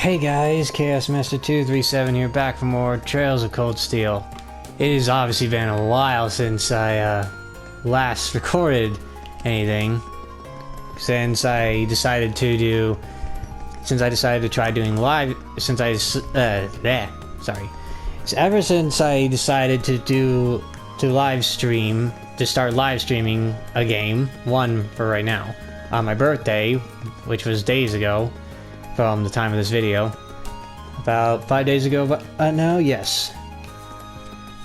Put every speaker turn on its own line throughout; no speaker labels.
Hey guys, Chaos Master 237 here, back for more Trails of Cold Steel. It has obviously been a while since I last recorded anything, since I decided to try doing live, ever since I decided to live stream, to start live streaming a game, one for right now, on my birthday, which was days ago from the time of this video, about 5 days ago, but no, yes.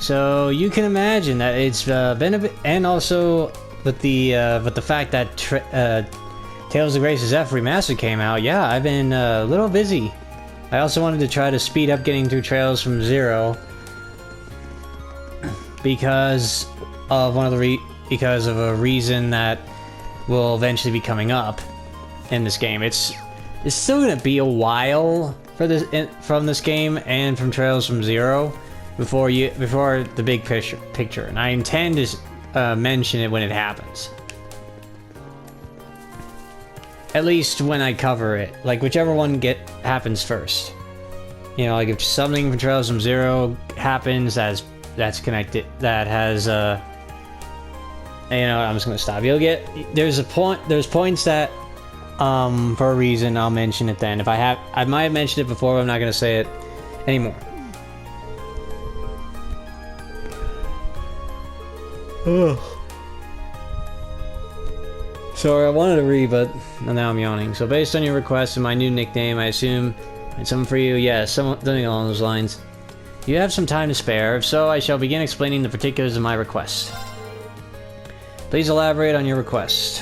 So you can imagine that it's been a bit, and also with the fact that Tales of Grace's F Remastered came out, yeah, I've been a little busy. I also wanted to try to speed up getting through Trails from Zero because of a reason that will eventually be coming up in this game. It's still gonna be a while for from this game and from Trails from Zero before the big picture, and I intend to mention it when it happens. At least when I cover it, like whichever one happens first. You know, like if something from Trails from Zero happens that's connected, that has you know, I'm just gonna stop. There's points that for a reason I'll mention it then. I might have mentioned it before, but I'm not gonna say it anymore. Ugh. Sorry, I wanted to read, but now I'm yawning. So based on your request and my new nickname, I assume it's something for you? Yeah, something along those lines. You have some time to spare. If so, I shall begin explaining the particulars of my request. Please elaborate on your request.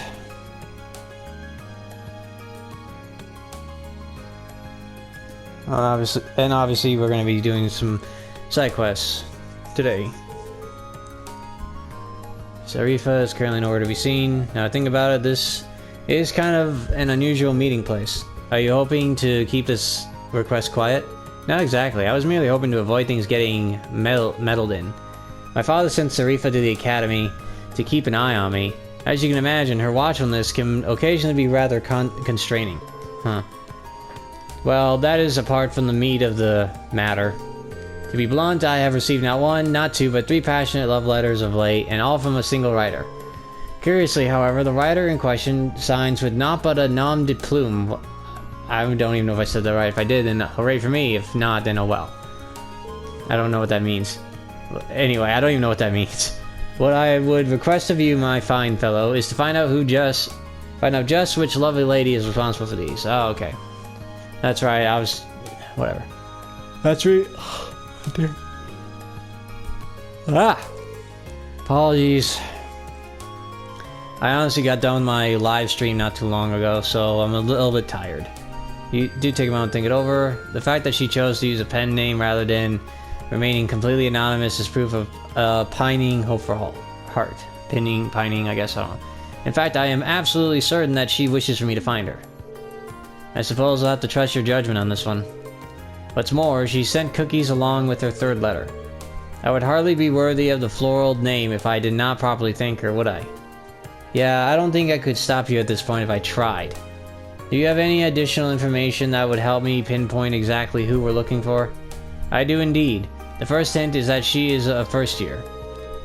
Obviously, we're going to be doing some side quests today. Sarifa is currently nowhere to be seen. Now, think about it, this is kind of an unusual meeting place. Are you hoping to keep this request quiet? Not exactly. I was merely hoping to avoid things getting meddled in. My father sent Sarifa to the academy to keep an eye on me. As you can imagine, her watchfulness can occasionally be rather constraining. Huh. Well, that is apart from the meat of the matter. To be blunt, I have received not one, not two, but 3 passionate love letters of late, and all from a single writer. Curiously, however, the writer in question signs with naught but a nom de plume. I don't even know if I said that right. If I did, then hooray for me. If not, then oh well. I don't know what that means. Anyway, I don't even know what that means. What I would request of you, my fine fellow, is to find out just which lovely lady is responsible for these. Oh, okay. That's right, whatever. That's right. Dear. Apologies. I honestly got done with my live stream not too long ago, so I'm a little bit tired. You do take a moment to think it over. The fact that she chose to use a pen name rather than remaining completely anonymous is proof of pining hope for heart. Pining, I guess, I don't know. In fact, I am absolutely certain that she wishes for me to find her. I suppose I'll have to trust your judgment on this one. What's more, she sent cookies along with her 3rd letter. I would hardly be worthy of the floral name if I did not properly thank her, would I? Yeah, I don't think I could stop you at this point if I tried. Do you have any additional information that would help me pinpoint exactly who we're looking for? I do indeed. The first hint is that she is a first year.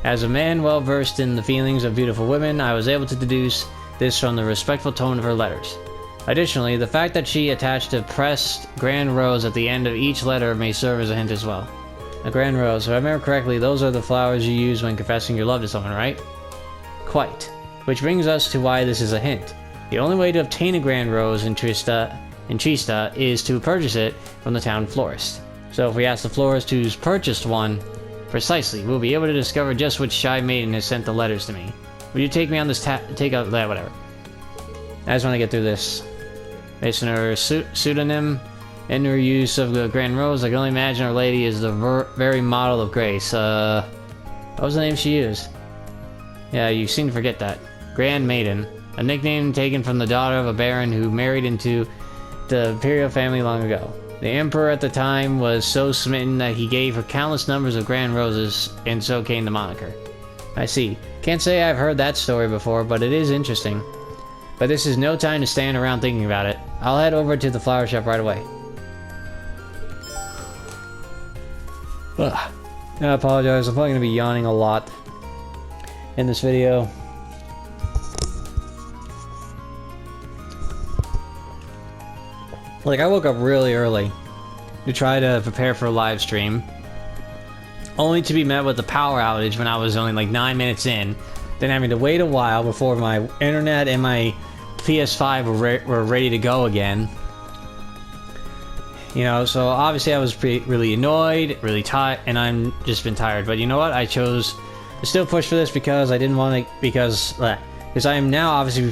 As a man well versed in the feelings of beautiful women, I was able to deduce this from the respectful tone of her letters. Additionally, the fact that she attached a pressed grand rose at the end of each letter may serve as a hint as well. A grand rose, if I remember correctly, those are the flowers you use when confessing your love to someone, right? Quite. Which brings us to why this is a hint. The only way to obtain a grand rose in Trista is to purchase it from the town florist. So if we ask the florist who's purchased one, precisely, we'll be able to discover just which shy maiden has sent the letters to me. Will you take me on this take out that, whatever. I just want to get through this. Based on her pseudonym and her use of the Grand Rose, I can only imagine Our Lady is the very model of grace. What was the name she used? Yeah, you seem to forget that. Grand Maiden. A nickname taken from the daughter of a baron who married into the imperial family long ago. The emperor at the time was so smitten that he gave her countless numbers of Grand Roses, and so came the moniker. I see. Can't say I've heard that story before, but it is interesting. But this is no time to stand around thinking about it. I'll head over to the flower shop right away. Ugh. I apologize, I'm probably going to be yawning a lot in this video. Like, I woke up really early to try to prepare for a live stream, only to be met with a power outage when I was only like 9 minutes in, then having to wait a while before my internet and my PS5 were ready to go again. You know, so obviously I was really annoyed, really tired, and I'm just been tired. But you know what? I chose to still push for this because I didn't want to, because I am now obviously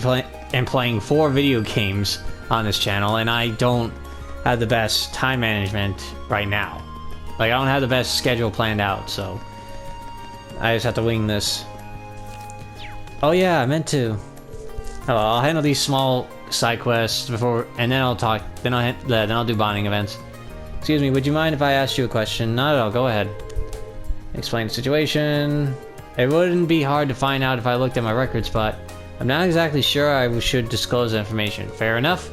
playing 4 video games on this channel, and I don't have the best time management right now. Like, I don't have the best schedule planned out, so I just have to wing this. Oh yeah, I meant to. Oh, I'll handle these small side quests before, and then I'll talk. Then I'll do bonding events. Excuse me, would you mind if I asked you a question? Not at all. Go ahead. Explain the situation. It wouldn't be hard to find out if I looked at my records, but I'm not exactly sure I should disclose the information. Fair enough.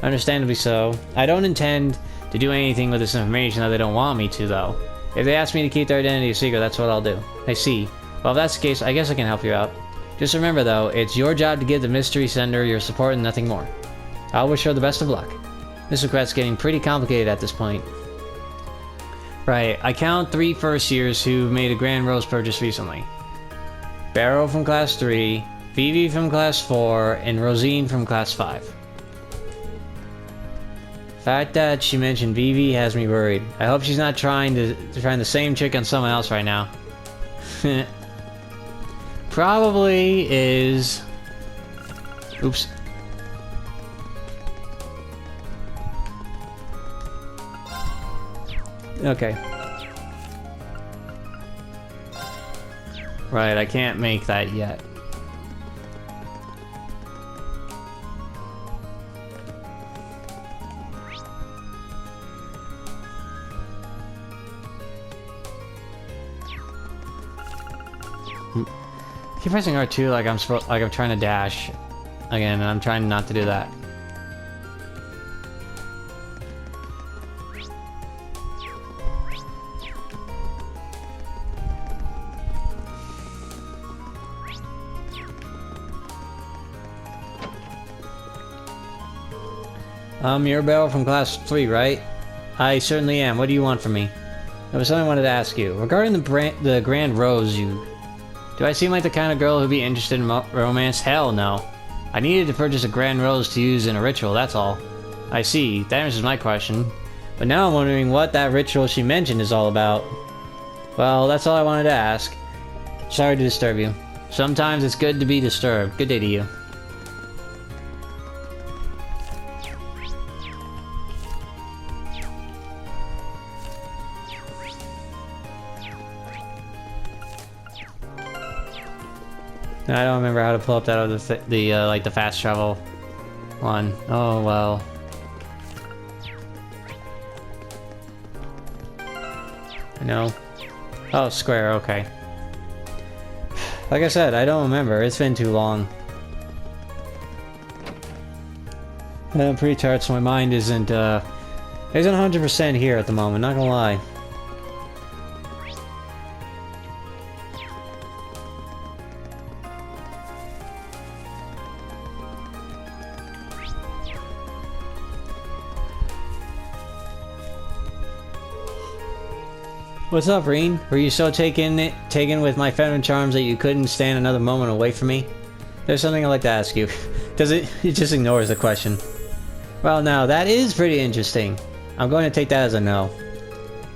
Understandably so. I don't intend to do anything with this information that they don't want me to, though. If they ask me to keep their identity a secret, that's what I'll do. I see. Well, if that's the case, I guess I can help you out. Just remember, though, it's your job to give the mystery sender your support and nothing more. I wish her the best of luck. This request's getting pretty complicated at this point. Right, I count 3 first years who made a Grand Rose purchase recently. Barrow from Class 3, Vivi from Class 4, and Rosine from Class 5. The fact that she mentioned Vivi has me worried. I hope she's not trying the same chick on someone else right now. Probably is... Oops. Okay. Right, I can't make that yet. Keep pressing R2 like I'm trying to dash again, and I'm trying not to do that. You're Barrow from Class 3, right? I certainly am. What do you want from me? There was something I wanted to ask you. Regarding the Grand Rose, do I seem like the kind of girl who'd be interested in romance? Hell no. I needed to purchase a Grand Rose to use in a ritual, that's all. I see. That answers my question. But now I'm wondering what that ritual she mentioned is all about. Well, that's all I wanted to ask. Sorry to disturb you. Sometimes it's good to be disturbed. Good day to you. I don't remember how to pull up that other like the fast travel one. Oh well. I know. Oh, square. Okay. Like I said, I don't remember. It's been too long. I'm pretty tired, so my mind isn't 100% here at the moment. Not gonna lie. What's up, Rean? Were you so taken with my feminine charms that you couldn't stand another moment away from me? There's something I'd like to ask you. It just ignores the question. Well, now, that is pretty interesting. I'm going to take that as a no.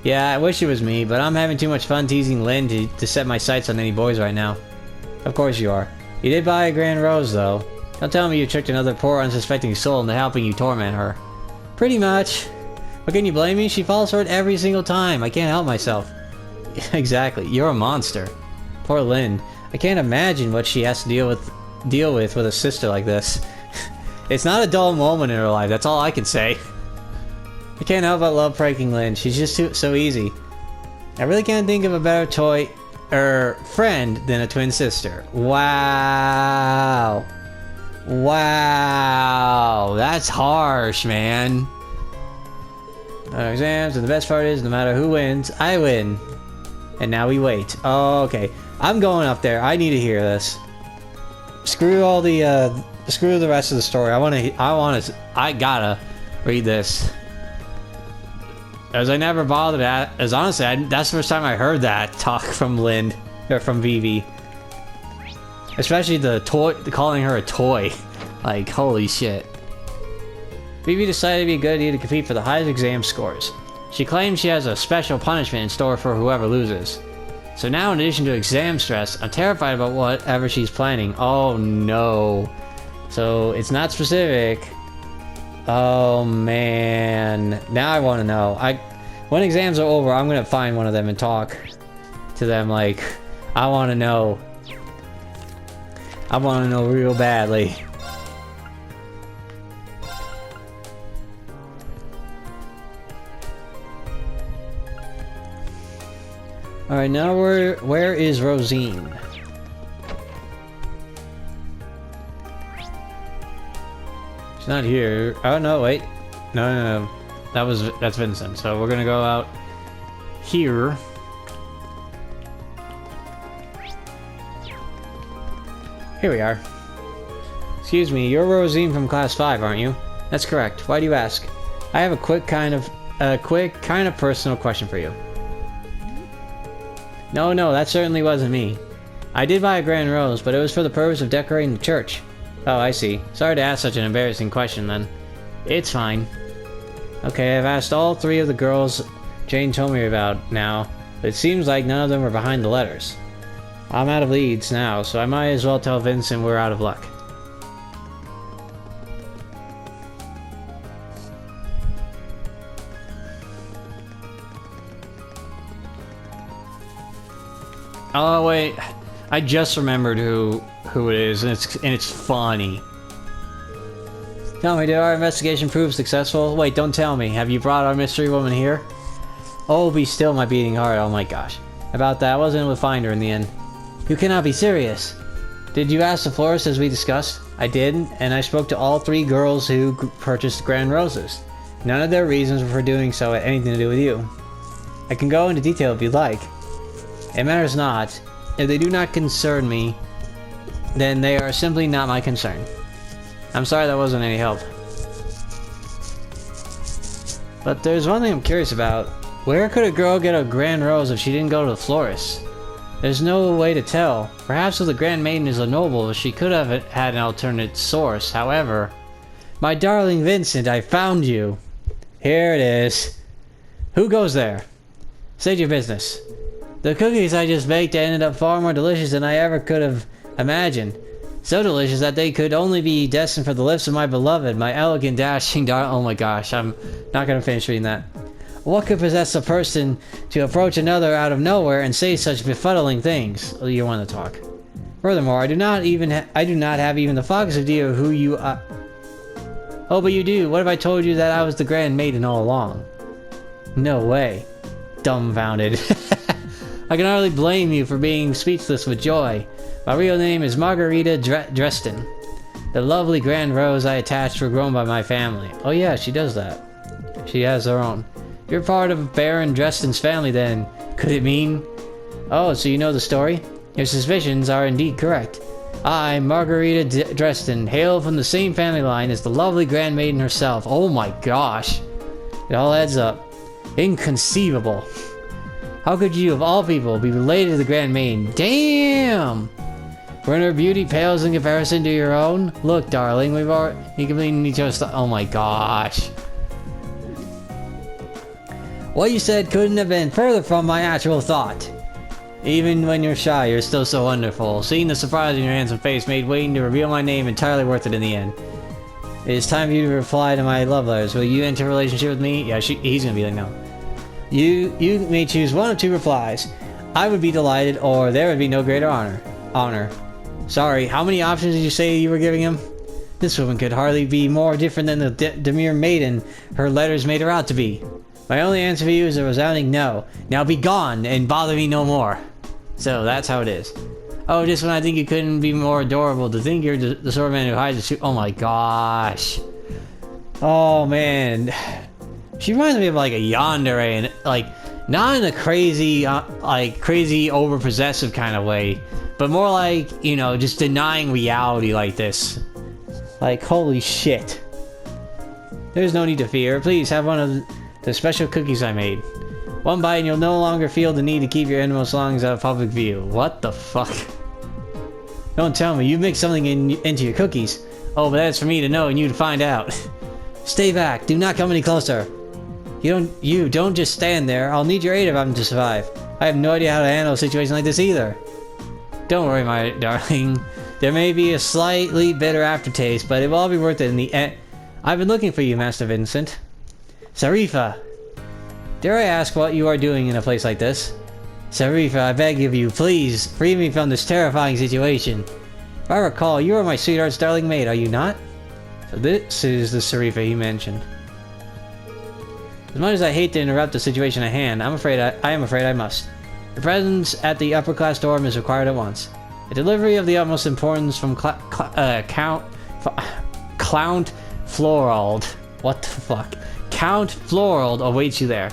Yeah, I wish it was me, but I'm having too much fun teasing Lynn to set my sights on any boys right now. Of course you are. You did buy a Grand Rose, though. Don't tell me you tricked another poor, unsuspecting soul into helping you torment her. Pretty much. But can you blame me? She falls for it every single time. I can't help myself. Exactly. You're a monster. Poor Lynn. I can't imagine what she has to deal with a sister like this. It's not a dull moment in her life. That's all I can say. I can't help but love pranking Lynn. She's just so easy. I really can't think of a better friend than a twin sister. Wow. Wow. That's harsh, man. Exams, and the best part is, no matter who wins, I win. And now we wait. Oh, okay. I'm going up there. I need to hear this. Screw all the, screw the rest of the story. I gotta read this. As I never bothered as honestly, that's the first time I heard that talk from Lynn, or from Vivi. Especially the toy, calling her a toy. Like, holy shit. Vivi decided it'd be a good idea to compete for the highest exam scores. She claims she has a special punishment in store for whoever loses. So now, in addition to exam stress, I'm terrified about whatever she's planning. Oh no. So, it's not specific. Oh man. Now I want to know. When exams are over, I'm going to find one of them and talk to them. Like, I want to know. I want to know real badly. Alright, now where is Rosine? She's not here. Oh no, wait. No. That's Vincent. So we're gonna go out here. Here we are. Excuse me, you're Rosine from Class 5, aren't you? That's correct. Why do you ask? I have a quick kind of personal question for you. No, that certainly wasn't me. I did buy a grand rose, but it was for the purpose of decorating the church. Oh, I see. Sorry to ask such an embarrassing question, then. It's fine. Okay, I've asked all 3 of the girls Jane told me about now, but it seems like none of them were behind the letters. I'm out of leads now, so I might as well tell Vincent we're out of luck. Oh wait, I just remembered who it is, and it's funny. Tell me, did our investigation prove successful? Wait, don't tell me. Have you brought our mystery woman here? Oh, be still, my beating heart. Oh my gosh. About that, I wasn't able to find her in the end. You cannot be serious. Did you ask the florist as we discussed? I did, and I spoke to all 3 girls who purchased grand roses. None of their reasons for doing so had anything to do with you. I can go into detail if you'd like. It matters not. If they do not concern me, then they are simply not my concern. I'm sorry that wasn't any help. But there's one thing I'm curious about. Where could a girl get a grand rose if she didn't go to the florist? There's no way to tell. Perhaps if the Grand Maiden is a noble, she could have had an alternate source. However, my darling Vincent, I found you. Here it is. Who goes there? State your business. The cookies I just baked ended up far more delicious than I ever could have imagined. So delicious that they could only be destined for the lips of my beloved, my elegant, dashing darling. Oh my gosh, I'm not going to finish reading that. What could possess a person to approach another out of nowhere and say such befuddling things? Oh, you want to talk. Furthermore, I do not have even the foggiest idea who you are. Oh, but you do. What if I told you that I was the Grand Maiden all along? No way. Dumbfounded. I can hardly blame you for being speechless with joy. My real name is Margarita Dresden. The lovely grand rose I attached were grown by my family. Oh yeah, she does that. She has her own. You're part of Baron Dresden's family then. Could it mean? Oh, so you know the story? Your suspicions are indeed correct. I, Margarita Dresden, hail from the same family line as the lovely Grand Maiden herself. Oh my gosh. It all adds up. Inconceivable. How could you, of all people, be related to the Grand Maiden? Damn! When her beauty pales in comparison to your own? Look, darling, we've already completed each other's oh my gosh. What you said couldn't have been further from my actual thought. Even when you're shy, you're still so wonderful. Seeing the surprise in your handsome face made waiting to reveal my name entirely worth it in the end. It is time for you to reply to my love letters. Will you enter a relationship with me? Yeah, he's gonna be like, no. You may choose one of 2 replies. I would be delighted, or there would be no greater honor. Sorry, how many options did you say you were giving him? This woman could hardly be more different than the demure maiden her letters made her out to be. My only answer for you is a resounding no. Now be gone and bother me no more. So that's how it is. Oh, just when I think you couldn't be more adorable, to think you're the sort of man who hides the suit. Oh my gosh. Oh man. She reminds me of like a yandere, and like not in a crazy, crazy over-possessive kind of way, but more like, you know, just denying reality like this. Like, holy shit. There's no need to fear. Please have one of the special cookies I made. One bite and you'll no longer feel the need to keep your innermost longings out of public view. What the fuck? Don't tell me, you mixed something into your cookies. Oh, but that's for me to know and you to find out. Stay back, do not come any closer. You don't just stand there. I'll need your aid if I'm to survive. I have no idea how to handle a situation like this either. Don't worry, my darling. There may be a slightly bitter aftertaste, but it will all be worth it in the end. I've been looking for you, Master Vincent. Sarifa! Dare I ask what you are doing in a place like this? Sarifa, I beg of you, please, free me from this terrifying situation. If I recall, you are my sweetheart's darling maid, are you not? So this is the Sarifa he mentioned. As much as I hate to interrupt the situation at hand, I am afraid I must. Your presence at the upper class dorm is required at once. A delivery of the utmost importance from Count Florald. What the fuck? Count Florald awaits you there.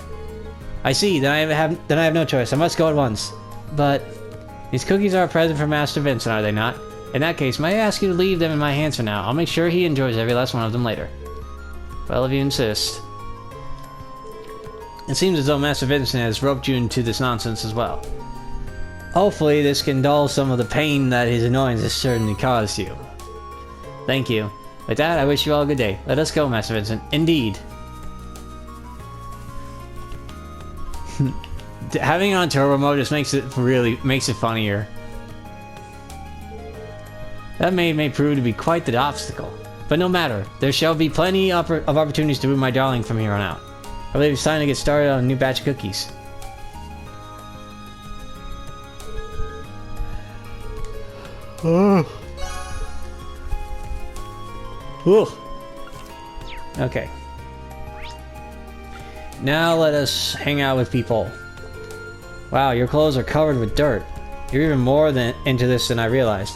I see. Then I have no choice. I must go at once. But these cookies are a present for Master Vincent, are they not? In that case, may I ask you to leave them in my hands for now? I'll make sure he enjoys every last one of them later. Well, if you insist. It seems as though Master Vincent has roped you into this nonsense as well. Hopefully, this can dull some of the pain that his annoyance has certainly caused you. Thank you. With that, I wish you all a good day. Let us go, Master Vincent. Indeed. Having it on turbo mode just makes it funnier. That may prove to be quite the obstacle. But no matter, there shall be plenty of opportunities to woo my darling from here on out. I believe it's time to get started on a new batch of cookies. Okay. Now let us hang out with people. Wow, your clothes are covered with dirt. You're even more into this than I realized.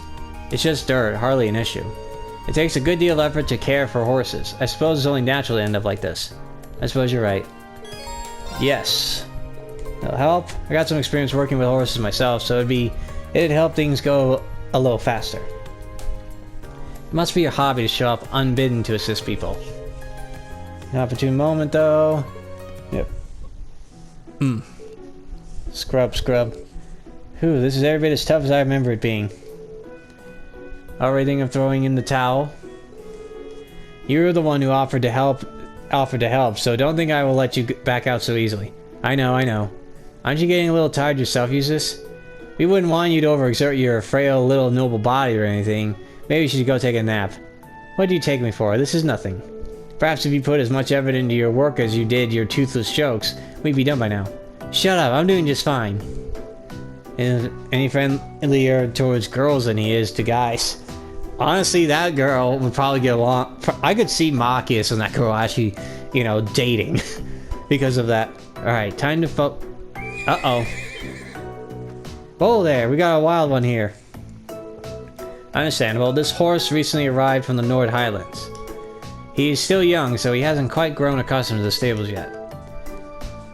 It's just dirt, hardly an issue. It takes a good deal of effort to care for horses. I suppose it's only natural to end up like this. I suppose you're right. Yes. That'll help. I got some experience working with horses myself, so it'd help things go a little faster. It must be your hobby to show up unbidden to assist people. An opportune moment, though. Yep. Scrub. Whew, this is every bit as tough as I remember it being. Already thinking of throwing in the towel? You were the one who offered to help, so don't think I will let you back out so easily. I know. Aren't you getting a little tired yourself, Eustace? We wouldn't want you to overexert your frail little noble body or anything. Maybe you should go take a nap. What do you take me for? This is nothing. Perhaps if you put as much effort into your work as you did your toothless jokes, we'd be done by now. Shut up, I'm doing just fine. And any friendlier towards girls than he is to guys. Honestly, that girl would probably get along. I could see Marcus and that girl actually, you know, dating because of that. Alright, time to Uh-oh. Whoa there, we got a wild one here. Understandable. This horse recently arrived from the Nord Highlands. He is still young, so he hasn't quite grown accustomed to the stables yet.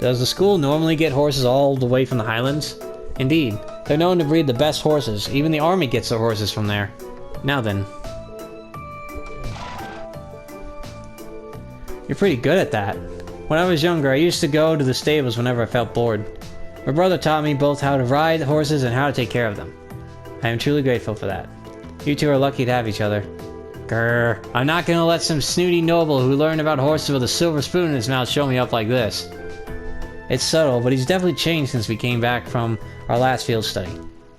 Does the school normally get horses all the way from the Highlands? Indeed. They're known to breed the best horses. Even the army gets their horses from there. Now then. You're pretty good at that. When I was younger, I used to go to the stables whenever I felt bored. My brother taught me both how to ride horses and how to take care of them. I am truly grateful for that. You two are lucky to have each other. Grrr. I'm not gonna let some snooty noble who learned about horses with a silver spoon in his mouth show me up like this. It's subtle, but he's definitely changed since we came back from our last field study.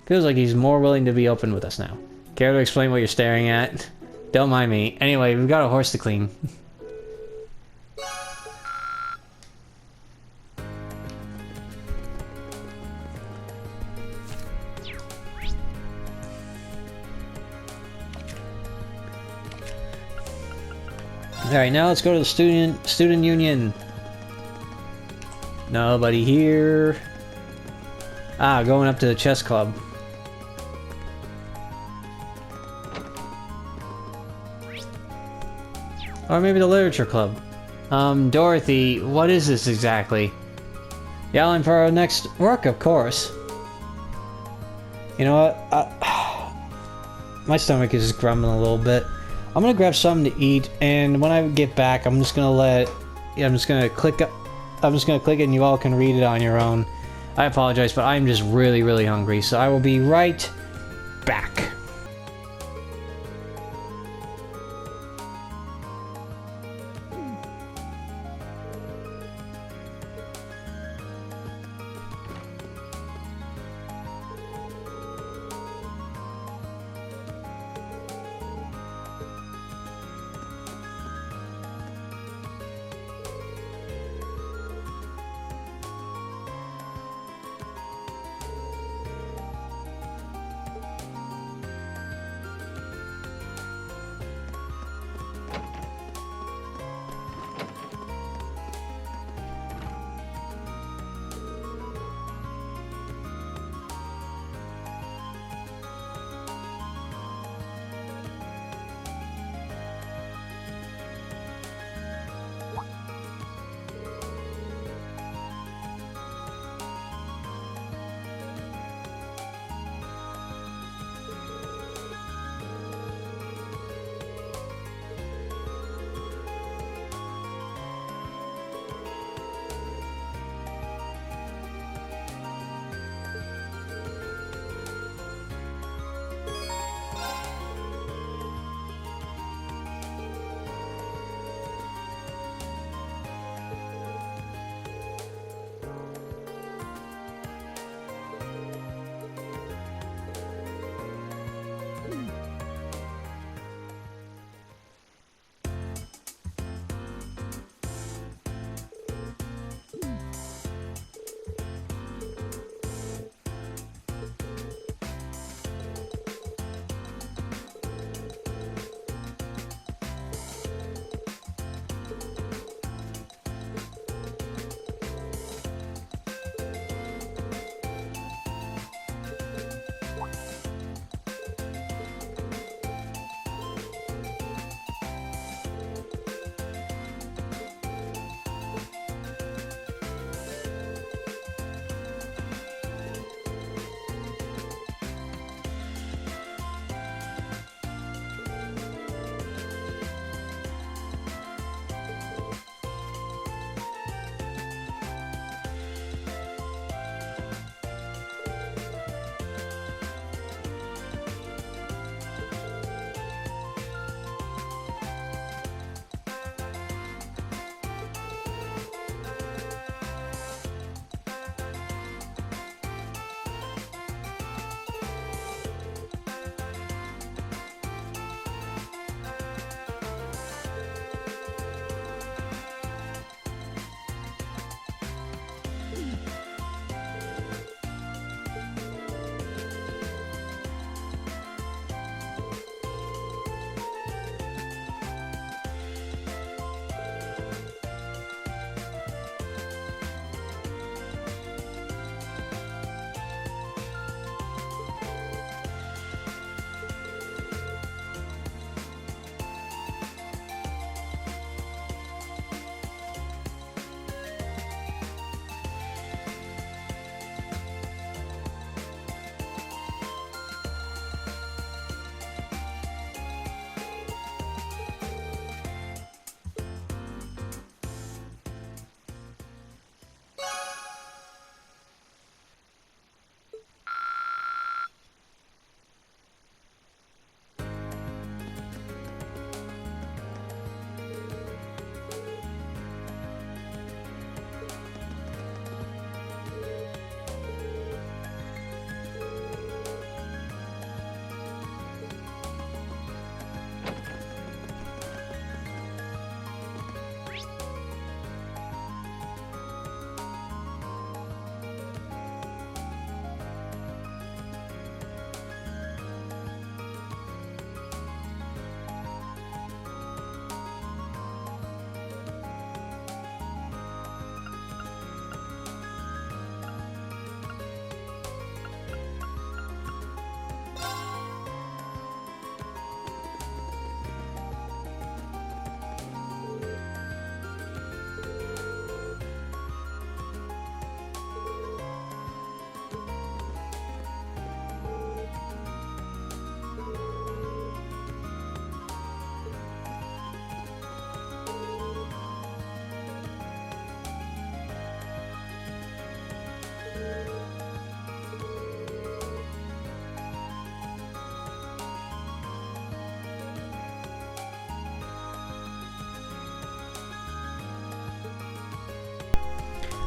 Feels like he's more willing to be open with us now. Care to explain what you're staring at? Don't mind me. Anyway, we've got a horse to clean. Alright, now let's go to the student union. Nobody here. Ah, going up to the chess club. Or maybe the literature club. Dorothy, what is this exactly? The outline for our next work, of course. You know what? My stomach is just grumbling a little bit. I'm gonna grab something to eat, and when I get back, I'm just gonna click it and you all can read it on your own. I apologize, but I'm just really, really hungry, so I will be right back.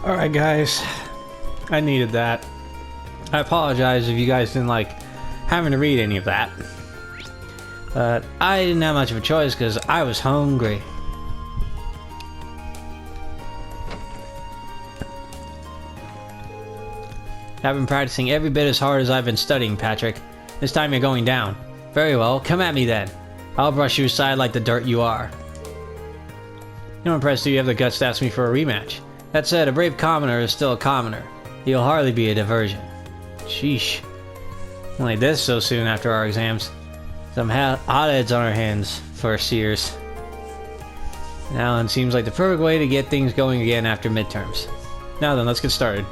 Alright guys, I needed that. I apologize if you guys didn't like having to read any of that. But I didn't have much of a choice because I was hungry. I've been practicing every bit as hard as I've been studying, Patrick. This time you're going down. Very well, come at me then. I'll brush you aside like the dirt you are. No impressed do you have the guts to ask me for a rematch. That said, a brave commoner is still a commoner. He'll hardly be a diversion. Sheesh. Only this so soon after our exams. Some hotheads on our hands, first years. Now it seems like the perfect way to get things going again after midterms. Now then, let's get started.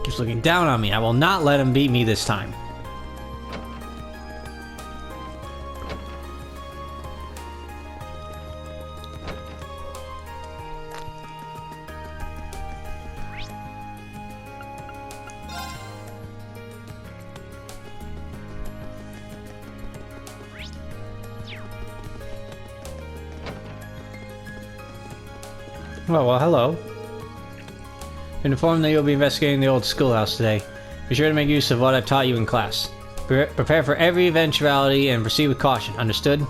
Keeps looking down on me. I will not let him beat me this time. Well, hello. Been informed that you'll be investigating the old schoolhouse today. Be sure to make use of what I've taught you in class. Prepare for every eventuality and proceed with caution. Understood?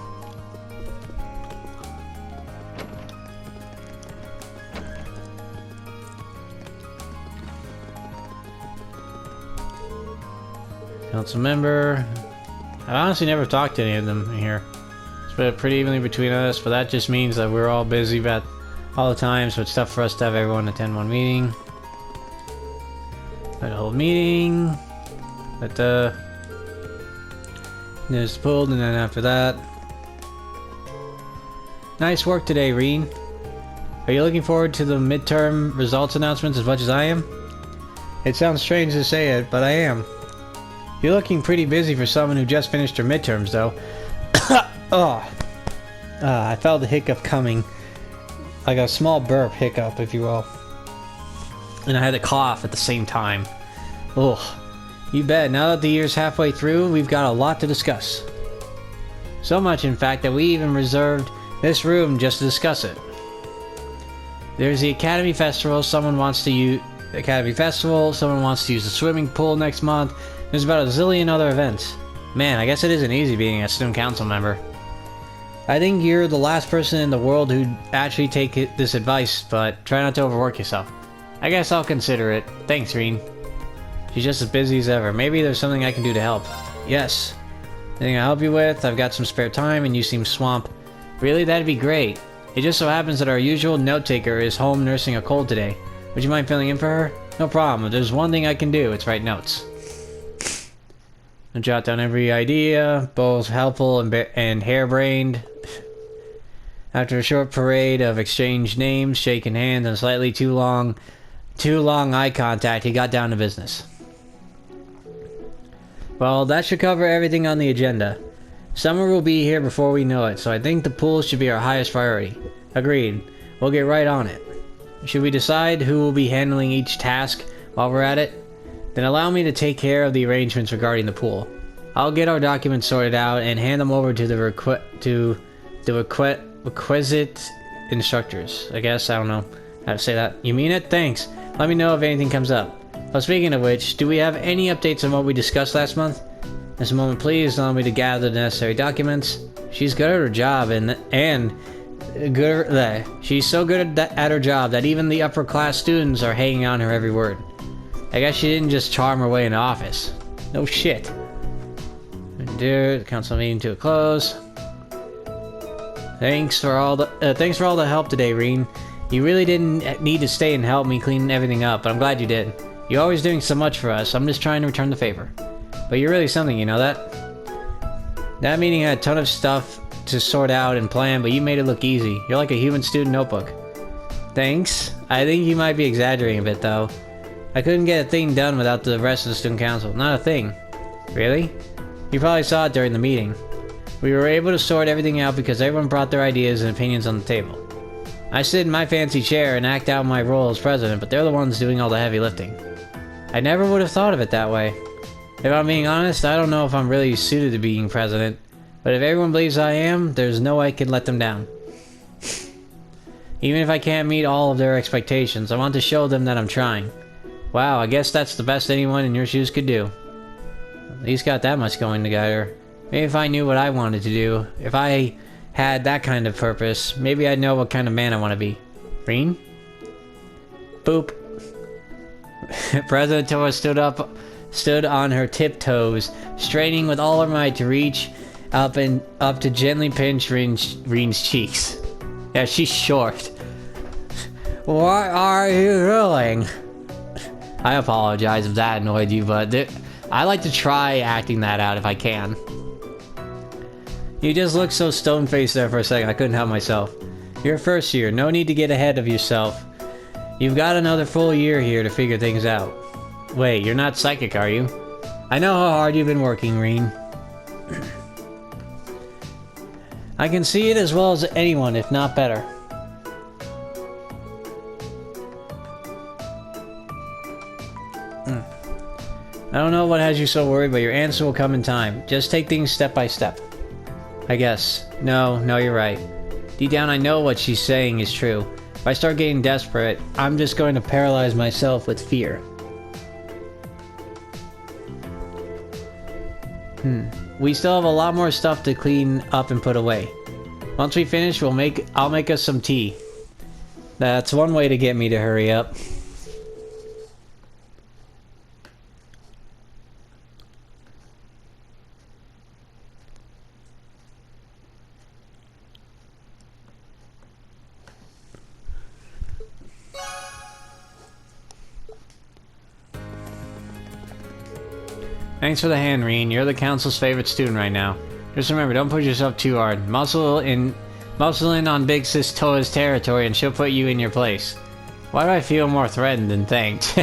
Council member. I honestly never talked to any of them here. Split pretty evenly between us, but that just means that we're all busy about all the time, so it's tough for us to have everyone attend one meeting. But a whole meeting. But it's pulled, and then after that. Nice work today, Rean. Are you looking forward to the midterm results announcements as much as I am? It sounds strange to say it, but I am. You're looking pretty busy for someone who just finished her midterms, though. I felt the hiccup coming. Like a small burp hiccup, if you will. And I had to cough at the same time. Ugh. You bet, now that the year's halfway through, we've got a lot to discuss. So much, in fact, that we even reserved this room just to discuss it. There's the Academy Festival, someone wants to use the swimming pool next month. There's about a zillion other events. Man, I guess it isn't easy being a student council member. I think you're the last person in the world who'd actually take this advice, but try not to overwork yourself. I guess I'll consider it. Thanks, Rean. She's just as busy as ever. Maybe there's something I can do to help. Yes. Anything I'll help you with? I've got some spare time and you seem swamped. Really? That'd be great. It just so happens that our usual note-taker is home nursing a cold today. Would you mind filling in for her? No problem. If there's one thing I can do, it's write notes. And jot down every idea, both helpful and harebrained. After a short parade of exchanged names, shaking hands, and slightly too long eye contact, he got down to business. Well, that should cover everything on the agenda. Summer will be here before we know it, so I think the pool should be our highest priority. Agreed. We'll get right on it. Should we decide who will be handling each task while we're at it? Then allow me to take care of the arrangements regarding the pool. I'll get our documents sorted out and hand them over to the requisite instructors. I guess, I don't know how to say that. You mean it? Thanks. Let me know if anything comes up. Well, speaking of which, do we have any updates on what we discussed last month? Just a moment, please. Allow me to gather the necessary documents. She's good at her job, she's so good at her job that even the upper class students are hanging on her every word. I guess she didn't just charm her way into office. No shit. Dear, the council meeting to a close. Thanks for all the help today, Rean. You really didn't need to stay and help me clean everything up, but I'm glad you did. You're always doing so much for us. I'm just trying to return the favor. But you're really something, you know that? That meeting had a ton of stuff to sort out and plan, but you made it look easy. You're like a human student notebook. Thanks. I think you might be exaggerating a bit, though. I couldn't get a thing done without the rest of the student council. Not a thing. Really? You probably saw it during the meeting. We were able to sort everything out because everyone brought their ideas and opinions on the table. I sit in my fancy chair and act out my role as president, but they're the ones doing all the heavy lifting. I never would have thought of it that way. If I'm being honest, I don't know if I'm really suited to being president, but if everyone believes I am, there's no way I can let them down. Even if I can't meet all of their expectations, I want to show them that I'm trying. Wow, I guess that's the best anyone in your shoes could do. At least got that much going together. Maybe if I knew what I wanted to do, if I had that kind of purpose, maybe I'd know what kind of man I want to be. Rean? Boop. President Thors stood on her tiptoes, straining with all her might to reach up to gently pinch Rean's cheeks. Yeah, she's short. What are you doing? I apologize if that annoyed you, but I like to try acting that out if I can. You just looked so stone-faced there for a second, I couldn't help myself. You're first year, no need to get ahead of yourself. You've got another full year here to figure things out. Wait, you're not psychic, are you? I know how hard you've been working, Rean. I can see it as well as anyone, if not better. I don't know what has you so worried, but your answer will come in time. Just take things step by step. I guess. No, you're right. Deep down, I know what she's saying is true. If I start getting desperate, I'm just going to paralyze myself with fear. We still have a lot more stuff to clean up and put away. Once we finish, I'll make us some tea. That's one way to get me to hurry up. Thanks for the hand, Rean. You're the council's favorite student right now. Just remember, don't push yourself too hard. Muscle in on Big Sis Toa's territory and she'll put you in your place. Why do I feel more threatened than thanked?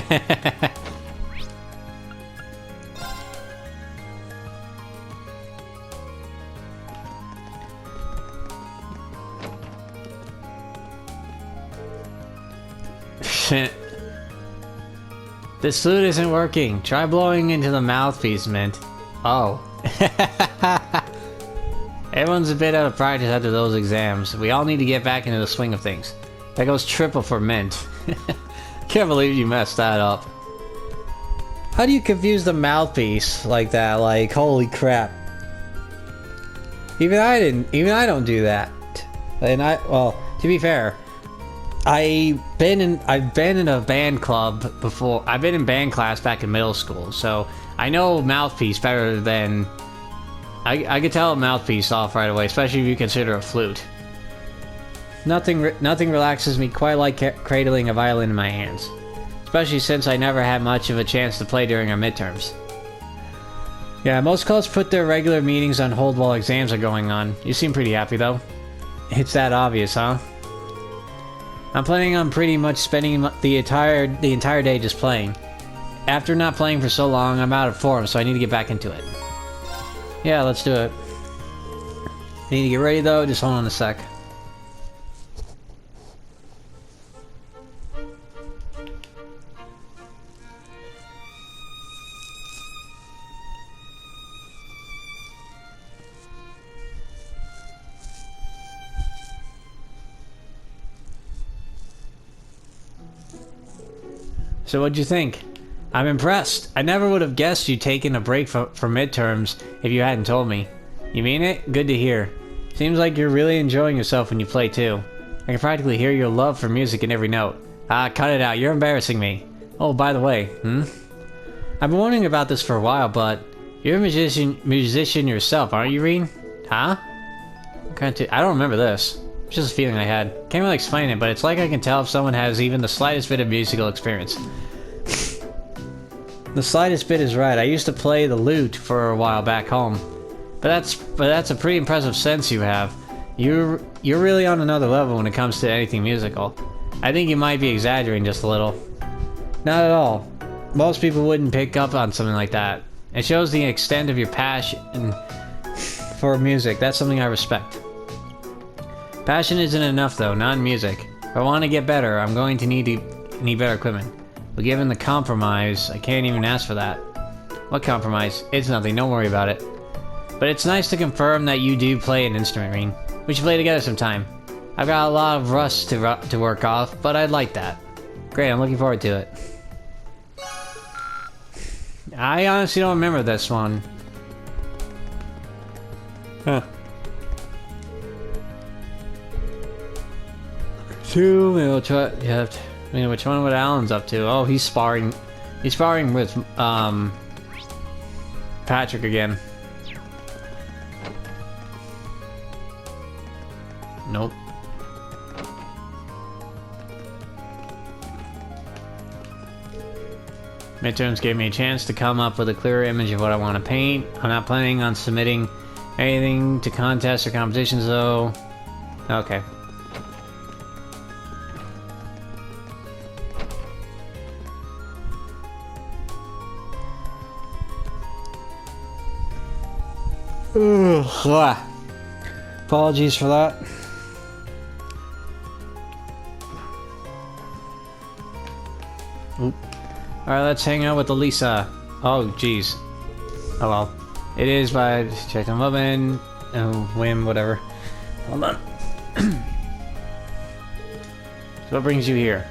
This flute isn't working. Try blowing into the mouthpiece, Mint. Oh. Everyone's a bit out of practice after those exams. We all need to get back into the swing of things. That goes triple for Mint. Can't believe you messed that up. How do you confuse the mouthpiece like that? Like, holy crap. Even I don't do that. And well, to be fair, I've been in a band club before. I've been in band class back in middle school, so I know mouthpiece better than I could tell a mouthpiece off right away, especially if you consider a flute. Nothing relaxes me quite like cradling a violin in my hands, especially since I never had much of a chance to play during our midterms. Yeah, most clubs put their regular meetings on hold while exams are going on. You seem pretty happy though. It's that obvious, huh? I'm planning on pretty much spending the entire day just playing. After not playing for so long, I'm out of form, so I need to get back into it. Yeah, let's do it. I need to get ready though, just hold on a sec. So what'd you think? I'm impressed. I never would have guessed you'd taken a break from midterms if you hadn't told me. You mean it? Good to hear. Seems like you're really enjoying yourself when you play too. I can practically hear your love for music in every note. Ah, cut it out. You're embarrassing me. Oh, by the way, I've been wondering about this for a while, but you're a musician yourself, aren't you, Rean? Huh? I don't remember this. It's just a feeling I had. Can't really explain it, but it's like I can tell if someone has even the slightest bit of musical experience. The slightest bit is right. I used to play the lute for a while back home. But that's a pretty impressive sense you have. You're really on another level when it comes to anything musical. I think you might be exaggerating just a little. Not at all. Most people wouldn't pick up on something like that. It shows the extent of your passion for music. That's something I respect. Passion isn't enough though, not in music. If I want to get better, I'm going to need better equipment. But given the compromise, I can't even ask for that. What compromise? It's nothing, don't worry about it. But it's nice to confirm that you do play an instrument, Rean. We should play together sometime. I've got a lot of rust to work off, but I'd like that. Great, I'm looking forward to it. I honestly don't remember this one. Huh. Two, maybe we'll try. Yeah, I mean, which one? What Alan's up to? Oh, he's sparring. He's sparring with Patrick again. Nope. Midterms gave me a chance to come up with a clearer image of what I want to paint. I'm not planning on submitting anything to contests or competitions, though. Okay. Apologies for that. Oop. Alright, let's hang out with Elisa. Oh, jeez. Oh well. It is by check on woman. Oh, whim, whatever. Hold on. So what brings you here?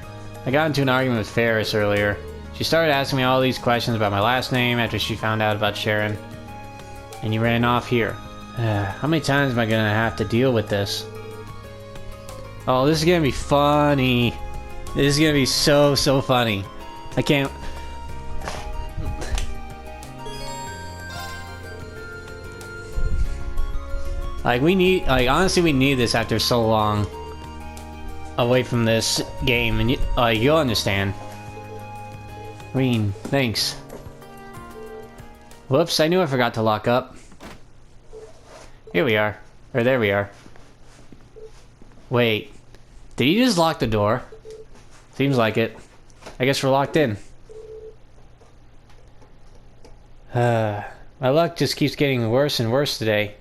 I got into an argument with Ferris earlier. She started asking me all these questions about my last name after she found out about Sharon. And you ran off here. How many times am I gonna have to deal with this? Oh, this is gonna be funny. This is gonna be so funny. I can't... Like, we need... Like, honestly, we need this after so long away from this game, and you'll understand. Rean, thanks. Whoops, I knew I forgot to lock up. Here we are. Or there we are. Wait. Did he just lock the door? Seems like it. I guess we're locked in. My luck just keeps getting worse and worse today.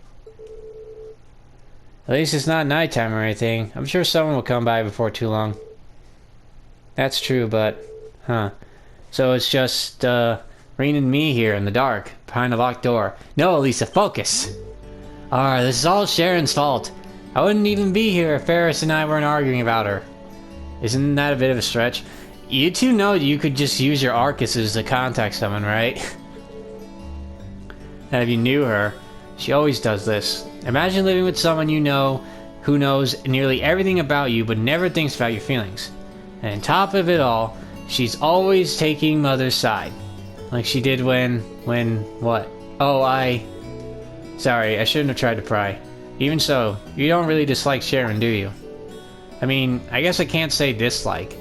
At least it's not nighttime or anything. I'm sure someone will come by before too long. That's true, but... Huh. So it's just, Rean and me here in the dark, behind a locked door. No, Elisa, focus! Alright, this is all Sharon's fault. I wouldn't even be here if Ferris and I weren't arguing about her. Isn't that a bit of a stretch? You two know you could just use your Arcuses to contact someone, right? And if you knew her, she always does this. Imagine living with someone you know who knows nearly everything about you but never thinks about your feelings. And on top of it all, she's always taking Mother's side. Like she did when what? Oh, Sorry, I shouldn't have tried to pry. Even so, you don't really dislike Sharon, do you? I mean, I guess I can't say dislike.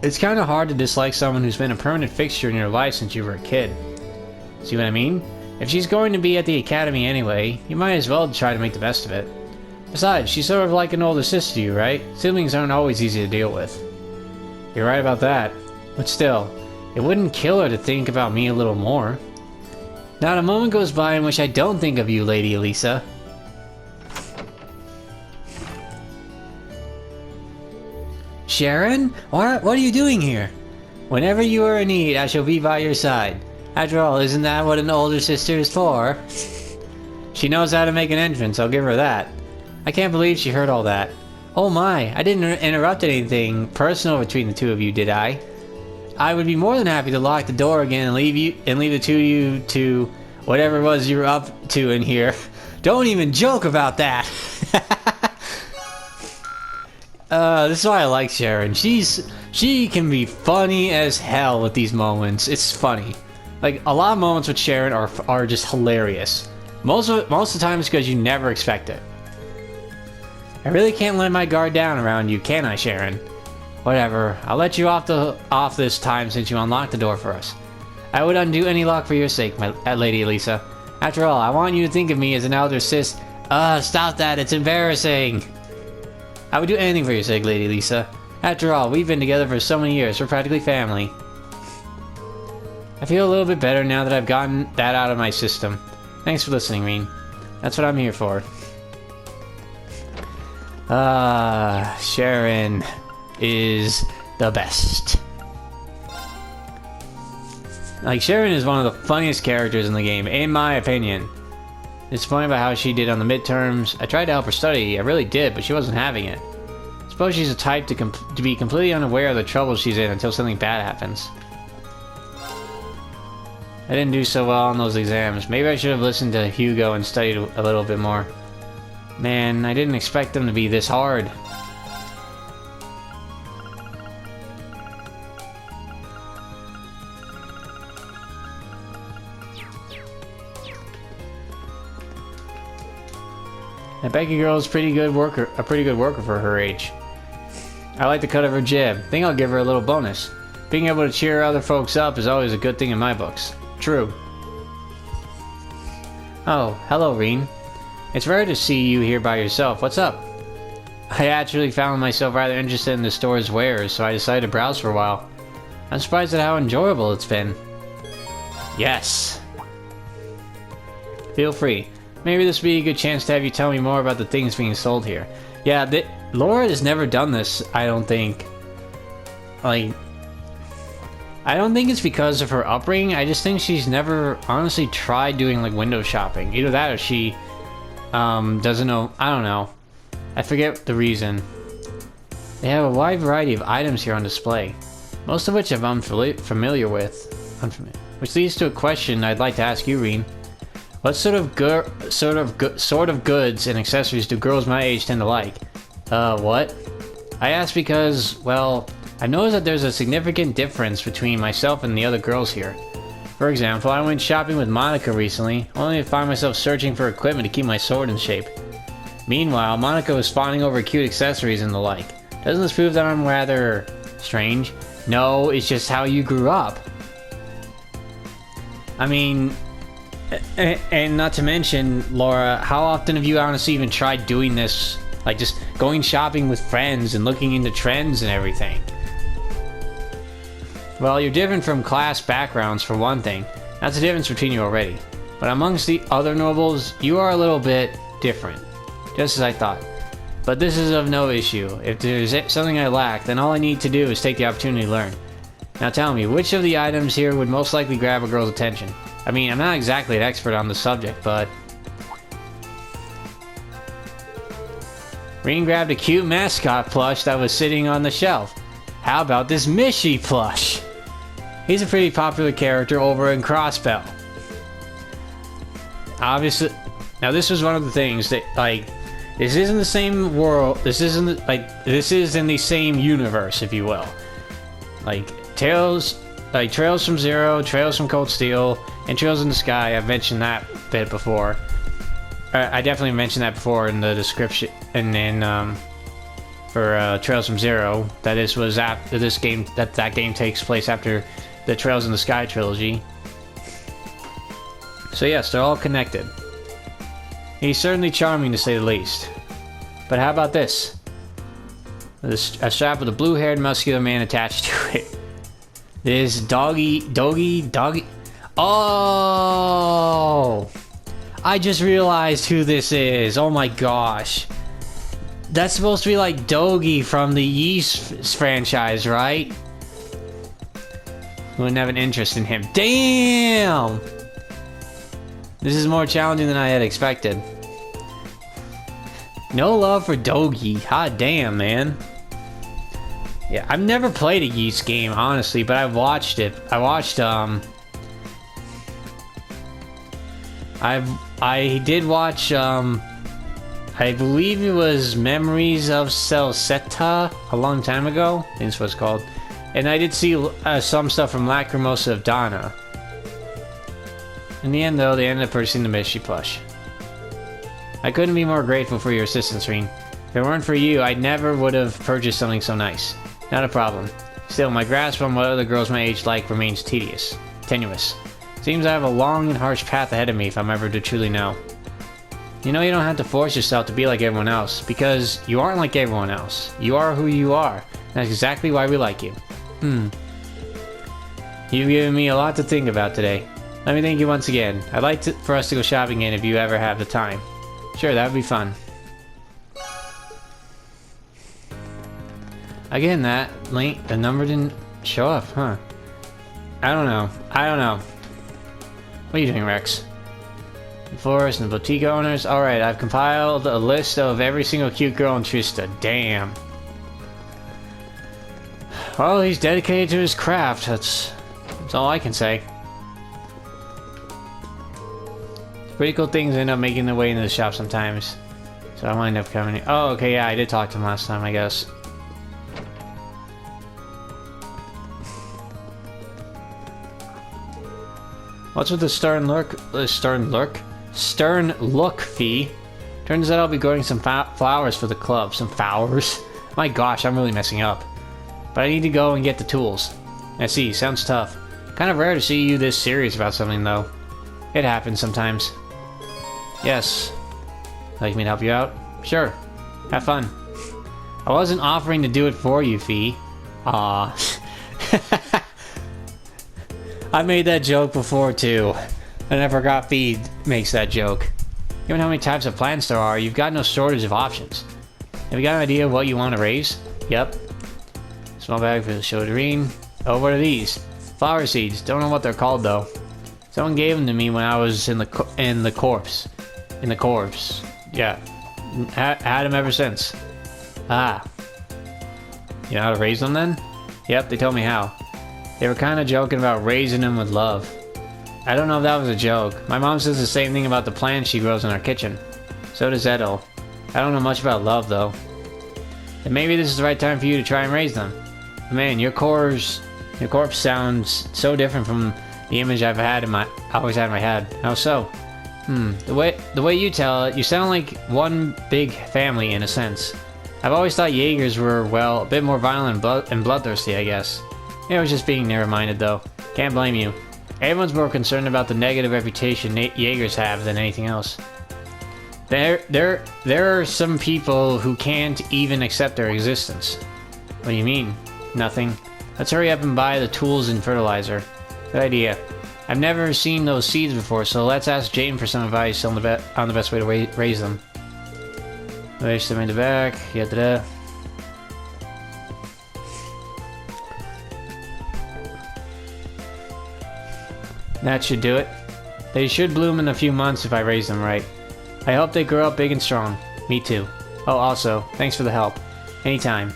It's kind of hard to dislike someone who's been a permanent fixture in your life since you were a kid. See what I mean? If she's going to be at the academy anyway, you might as well try to make the best of it. Besides, she's sort of like an older sister to you, right? Siblings aren't always easy to deal with. You're right about that. But still, it wouldn't kill her to think about me a little more. Not a moment goes by in which I don't think of you, Lady Elisa. Sharon? What are you doing here? Whenever you are in need, I shall be by your side. After all, isn't that what an older sister is for? She knows how to make an entrance, I'll give her that. I can't believe she heard all that. Oh my, I didn't interrupt anything personal between the two of you, did I? I would be more than happy to lock the door again and leave the two of you to whatever it was you were up to in here. Don't even joke about that. This is why I like Sharon. She can be funny as hell with these moments. It's funny. Like a lot of moments with Sharon are just hilarious. Most of the time it's because you never expect it. I really can't let my guard down around you, can I, Sharon? Whatever. I'll let you off this time since you unlocked the door for us. I would undo any lock for your sake, my Lady Elisa. After all, I want you to think of me as an elder sis. Stop that. It's embarrassing. I would do anything for your sake, Lady Elisa. After all, we've been together for so many years. We're practically family. I feel a little bit better now that I've gotten that out of my system. Thanks for listening, Rean. That's what I'm here for. Sharon is the best. Like, Sharon is one of the funniest characters in the game, in my opinion. Disappointed about how she did on the midterms. I tried to help her study, I really did, but she wasn't having it. Suppose she's the type to be completely unaware of the trouble she's in until something bad happens. I didn't do so well on those exams. Maybe I should have listened to Hugo and studied a little bit more. Man, I didn't expect them to be this hard. That Becky girl is a pretty good worker for her age. I like the cut of her jib. Think I'll give her a little bonus. Being able to cheer other folks up is always a good thing in my books. True. Oh, hello, Rean. It's rare to see you here by yourself. What's up? I actually found myself rather interested in the store's wares, so I decided to browse for a while. I'm surprised at how enjoyable it's been. Yes. Feel free. Maybe this would be a good chance to have you tell me more about the things being sold here. Yeah, Laura has never done this, I don't think. Like, I don't think it's because of her upbringing. I just think she's never honestly tried doing like window shopping. Either that or she doesn't know. I don't know. I forget the reason. They have a wide variety of items here on display, most of which I'm unfamiliar with. Which leads to a question I'd like to ask you, Rean. What sort of goods and accessories do girls my age tend to like? What? I ask because, well, I noticed that there's a significant difference between myself and the other girls here. For example, I went shopping with Monica recently, only to find myself searching for equipment to keep my sword in shape. Meanwhile, Monica was fawning over cute accessories and the like. Doesn't this prove that I'm rather strange? No, it's just how you grew up. I mean, and not to mention, Laura, how often have you honestly even tried doing this? Like just going shopping with friends and looking into trends and everything? Well, you're different from class backgrounds for one thing. That's the difference between you already. But amongst the other nobles, you are a little bit different. Just as I thought. But this is of no issue. If there's something I lack, then all I need to do is take the opportunity to learn. Now tell me, which of the items here would most likely grab a girl's attention? I mean, I'm not exactly an expert on the subject, but... Rean grabbed a cute mascot plush that was sitting on the shelf. How about this Mishy plush? He's a pretty popular character over in Crossbell. Obviously... Now this was one of the things that, like... This isn't the same world, this is in the same universe, if you will. Like, Trails from Zero, Trails from Cold Steel, and Trails in the Sky, I've mentioned that bit before. I definitely mentioned that before in the description, and then, for, Trails from Zero, that this was after this game, that game takes place after the Trails in the Sky trilogy. So yes, they're all connected. He's certainly charming to say the least. But how about this? A strap with a blue-haired muscular man attached to it. This doggy... Oh! I just realized who this is. Oh my gosh. That's supposed to be like Dogi from the Yeast franchise, right? Wouldn't have an interest in him. Damn! This is more challenging than I had expected. No love for Dogi. Hot damn, man. Yeah, I've never played a Yeast game, honestly, but I've watched it. I watched, I did watch, I believe it was Memories of Celceta a long time ago. I think that's what it's called. And I did see some stuff from Lacrimosa of Donna. In the end, though, they ended up purchasing the Mishy plush. I couldn't be more grateful for your assistance, Rean. If it weren't for you, I never would have purchased something so nice. Not a problem. Still, my grasp on what other girls my age like remains tenuous. Seems I have a long and harsh path ahead of me if I'm ever to truly know. You know, you don't have to force yourself to be like everyone else, because you aren't like everyone else. You are who you are. That's exactly why we like you. You've given me a lot to think about today. Let me thank you once again. I'd like for us to go shopping again if you ever have the time. Sure, that would be fun. Again, that link, the number didn't show up, huh? I don't know. What are you doing, Rex? Forest and boutique owners. Alright, I've compiled a list of every single cute girl in Trista. Damn. Well, he's dedicated to his craft. That's all I can say. Pretty cool things end up making their way into the shop sometimes. So I wind up coming here. Oh, okay, yeah, I did talk to him last time, I guess. What's with the stern look fee? Turns out I'll be growing some flowers for the club. Some flowers? My gosh, I'm really messing up. But I need to go and get the tools. I see, sounds tough. Kind of rare to see you this serious about something, though. It happens sometimes. Yes. Like me to help you out? Sure. Have fun. I wasn't offering to do it for you, Fee. Aw. I made that joke before, too. And I forgot Fee makes that joke. Given how many types of plants there are, you've got no shortage of options. Have you got an idea of what you want to raise? Yep. Small bag for the show to Rean. Oh, what are these? Flower seeds. Don't know what they're called, though. Someone gave them to me when I was in the corpse. In the corpse. Yeah. Had them ever since. Ah. You know how to raise them, then? Yep, they told me how. They were kind of joking about raising them with love. I don't know if that was a joke. My mom says the same thing about the plants she grows in our kitchen. So does Edel. I don't know much about love, though. And maybe this is the right time for you to try and raise them. But man, your corpse sounds so different from the image I've had always had in my head. How so? The way you tell it, you sound like one big family in a sense. I've always thought Jaegers were, well, a bit more violent and bloodthirsty, I guess. It was just being narrow-minded, though. Can't blame you. Everyone's more concerned about the negative reputation Jaegers have than anything else. There are some people who can't even accept their existence. What do you mean? Nothing. Let's hurry up and buy the tools and fertilizer. Good idea. I've never seen those seeds before, so let's ask Jane for some advice on the best way to raise them. Wish them in the back. Yada. That should do it. They should bloom in a few months if I raise them right. I hope they grow up big and strong. Me too. Oh, also, thanks for the help. Anytime.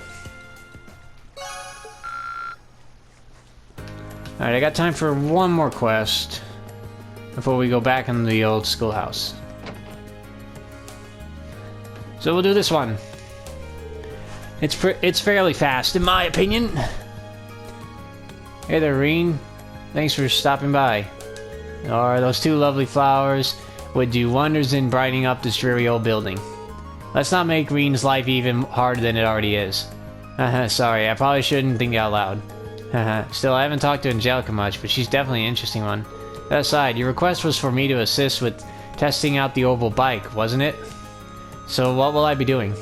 Alright, I got time for one more quest before we go back into the old schoolhouse. So we'll do this one. It's fairly fast, in my opinion. Hey there, Rean. Thanks for stopping by. Those two lovely flowers would do wonders in brightening up this dreary old building. Let's not make Rean's life even harder than it already is. Sorry, I probably shouldn't think out loud. Still, I haven't talked to Angelica much, but she's definitely an interesting one. That aside, your request was for me to assist with testing out the oval bike, wasn't it? So what will I be doing?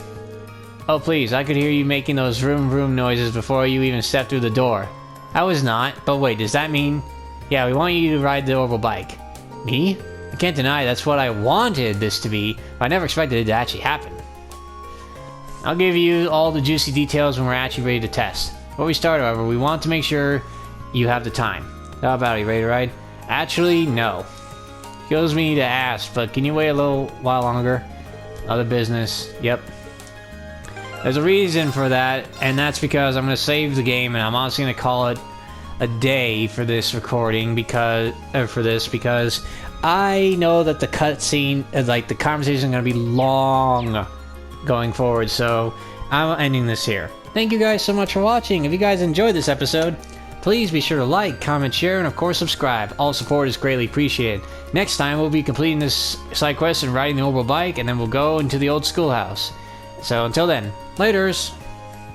Oh please, I could hear you making those vroom vroom noises before you even stepped through the door. I was not, but wait, does that mean... Yeah, we want you to ride the oval bike. Me? I can't deny that's what I wanted this to be, but I never expected it to actually happen. I'll give you all the juicy details when we're actually ready to test. Before we start, however, we want to make sure you have the time. How about it? You ready to ride? Actually, no. Kills me to ask, but can you wait a little while longer? Other business. Yep. There's a reason for that, and that's because I'm going to save the game, and I'm honestly going to call it a day for this recording because I know that the cutscene, like the conversation, is going to be long going forward. So I'm ending this here. Thank you guys so much for watching. If you guys enjoyed this episode, please be sure to like, comment, share, and of course subscribe. All support is greatly appreciated. Next time we'll be completing this side quest and riding the oval bike, and then we'll go into the old schoolhouse. So until then, laters!